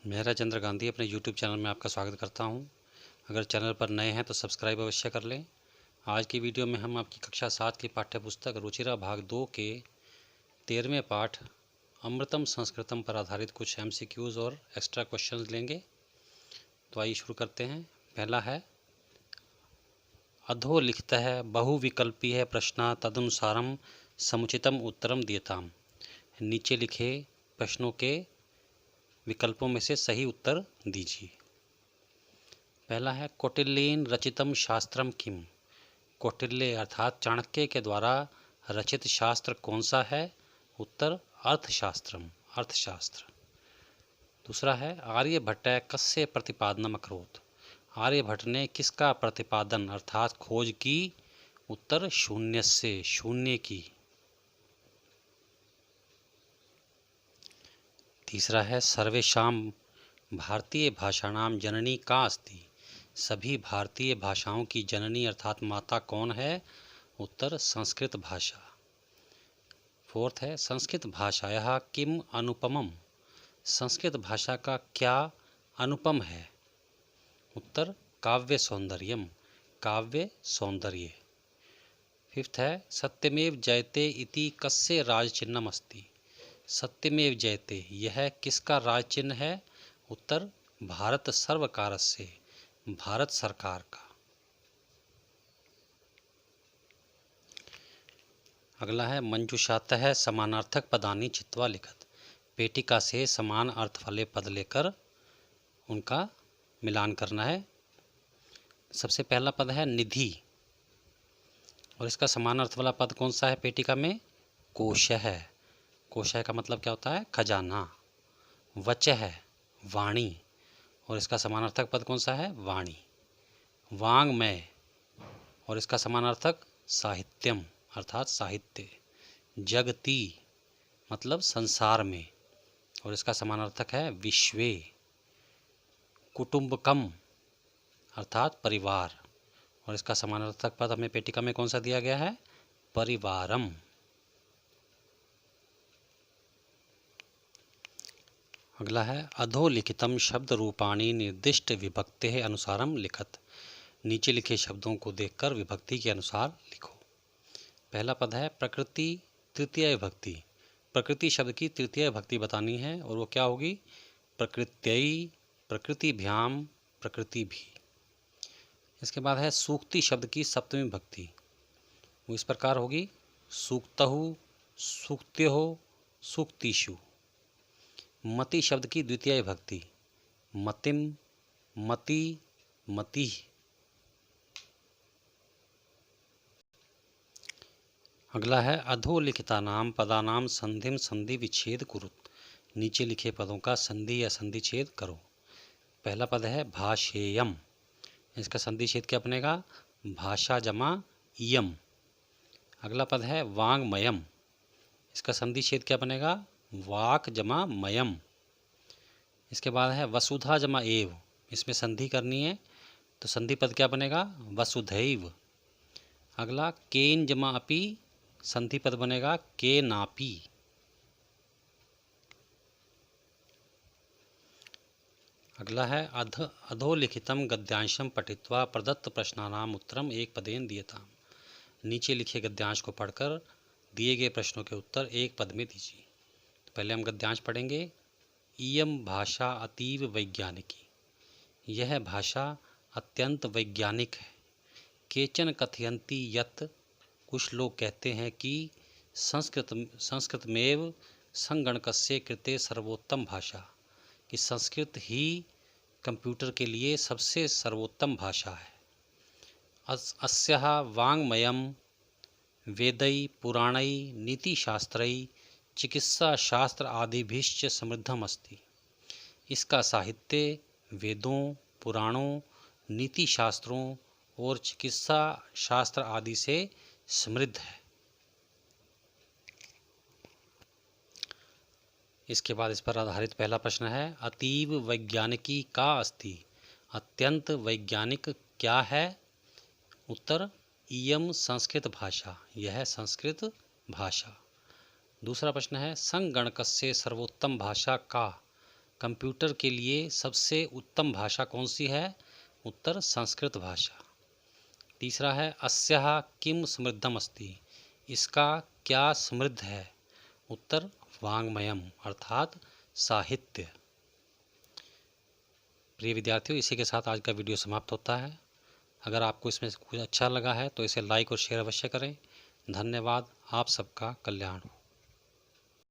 मेरा चंद्र गांधी अपने YouTube channel में आपका स्वागत करता हूं। अगर चैनल पर नए हैं तो सब्सक्राइब अवश्य कर लें। आज की वीडियो में हम आपकी कक्षा 7 की पाठ्य पुस्तक रुचिरा भाग 2 के 13वें पाठ अमृतम संस्कृतम पर आधारित कुछ MCQs और एक्स्ट्रा क्वेश्चंस लेंगे। तो आइए शुरू करते हैं। पहला है, अधोलिखितः बहुविकल्पीय प्रश्न तदनुसारम समुचितम उत्तरम दीयताम। नीचे लिखे प्रश्नों के विकल्पों में से सही उत्तर दीजिए। पहला है, कौटिल्येन रचितम शास्त्रम किम। कौटिल्य अर्थात चाणक्य के द्वारा रचित शास्त्र कौन सा है? उत्तर, अर्थशास्त्रम, अर्थशास्त्र। दूसरा है, आर्यभट्ट कस्य प्रतिपादनम अकरोत्। आर्यभट्ट ने किसका प्रतिपादन अर्थात खोज की? उत्तर, शून्य से, शून्य की। तीसरा है, सर्वेषां भारतीय भाषाणां जननी का अस्ति। सभी भारतीय भाषाओं की जननी अर्थात माता कौन है? उत्तर, संस्कृत भाषा। फोर्थ है, संस्कृत भाषायाः किम अनुपमम। संस्कृत भाषा का क्या अनुपम है? उत्तर, काव्य सौंदर्यम, काव्य सौंदर्य। फिफ्थ है, सत्यमेव जयते इति कस्य राजचिह्नम अस्ति। सत्यमेव जयते यह किसका राज चिन्ह है? उत्तर, भारत सर्वकारस्य, भारत सरकार का। अगला है, मंजूषातः समानार्थक पदानि चित्वा लिखत। पेटिका से समान अर्थ वाले पद लेकर उनका मिलान करना है। सबसे पहला पद है निधि, और इसका समान अर्थ वाला पद कौन सा है पेटिका में? कोश है। कोशय का मतलब क्या होता है? खजाना। वचः है, वाणी, और इसका समानार्थक पद कौन सा है? वाणी। वाङ्मय, और इसका समानार्थक साहित्यम अर्थात साहित्य। जगति मतलब संसार में, और इसका समानार्थक है विश्वे। कुटुंबकम अर्थात परिवार, और इसका समानार्थक पद हमें पेटिका में कौन सा दिया गया है? परिवारम। अगला है, अधोलिखितम शब्द रूपाणी निर्दिष्ट विभक्ते अनुसारम लिखत। नीचे लिखे शब्दों को देखकर विभक्ति के अनुसार लिखो। पहला पद है, प्रकृति तृतीय विभक्ति। प्रकृति शब्द की तृतीय विभक्ति बतानी है, और वो क्या होगी? प्रकृत्यई, प्रकृतिभ्याम, प्रकृति भी। इसके बाद है, सूक्ति शब्द की सप्तमी विभक्ति। वो इस प्रकार होगी, सूक्तहु, सूक्त्योः, सूक्तिषु। मति शब्द की द्वितीय विभक्ति। मतिम, मति, मति। अगला है, अधोलिखितानां पदानां संधिम संधि विच्छेद कुरुत। नीचे लिखे पदों का संधि या संधि छेद करो। पहला पद है, भाषेयम। इसका संधि छेद क्या बनेगा? भाषा जमा इयम। अगला पद है, वाङ्मयम। इसका संधि छेद क्या बनेगा? वाक जमा मयम। इसके बाद है, वसुधा जमा एव। इसमें संधि करनी है, तो संधि पद क्या बनेगा? वसुधैव। अगला, केन जमा अपि। संधि पद बनेगा केनापि। अगला है, अधोलिखितम गद्यांशम पठित्वा प्रदत्त प्रश्नानाम उत्तरम एक पदेन दीयताम। नीचे लिखे गद्यांश को पढ़कर दिए गए प्रश्नों के उत्तर एक पद में दीजिए। तो पहले हम गद्यांश पढ़ेंगे। इयम भाषा अतीव वैज्ञानिकी। यह भाषा अत्यंत वैज्ञानिक है। केचन कथयन्ति यत्। कुछ लोग कहते हैं कि संस्कृतमेव संगणकस्य कृते सर्वोत्तम भाषा, कि संस्कृत ही कंप्यूटर के लिए सबसे सर्वोत्तम भाषा है। अस्याः वाङ्मयं वेदै पुराणै नीतिशास्त्रै चिकित्साशास्त्र आदिभिश्च समृद्धम अस्ति। इसका साहित्य वेदों, पुराणों, नीति शास्त्रों और चिकित्सा शास्त्र आदि से समृद्ध है। इसके बाद इस पर आधारित पहला प्रश्न है, अतीव वैज्ञानिकी का अस्ति। अत्यंत वैज्ञानिक क्या है? उत्तर, इयम संस्कृत भाषा। यह संस्कृत भाषा। दूसरा प्रश्न है, संगणकस्य सर्वोत्तम भाषा का। कंप्यूटर के लिए सबसे उत्तम भाषा कौन सी है? उत्तर संस्कृत भाषा। तीसरा है अस्याः किम समृद्धम अस्ति, इसका क्या समृद्ध है? उत्तर वाङ्मयम अर्थात साहित्य। प्रिय विद्यार्थियों, इसी के साथ आज का वीडियो समाप्त होता है। अगर आपको इसमें से कुछ अच्छा लगा है तो इसे लाइक और शेयर अवश्य करें। धन्यवाद। आप सबका कल्याण हो।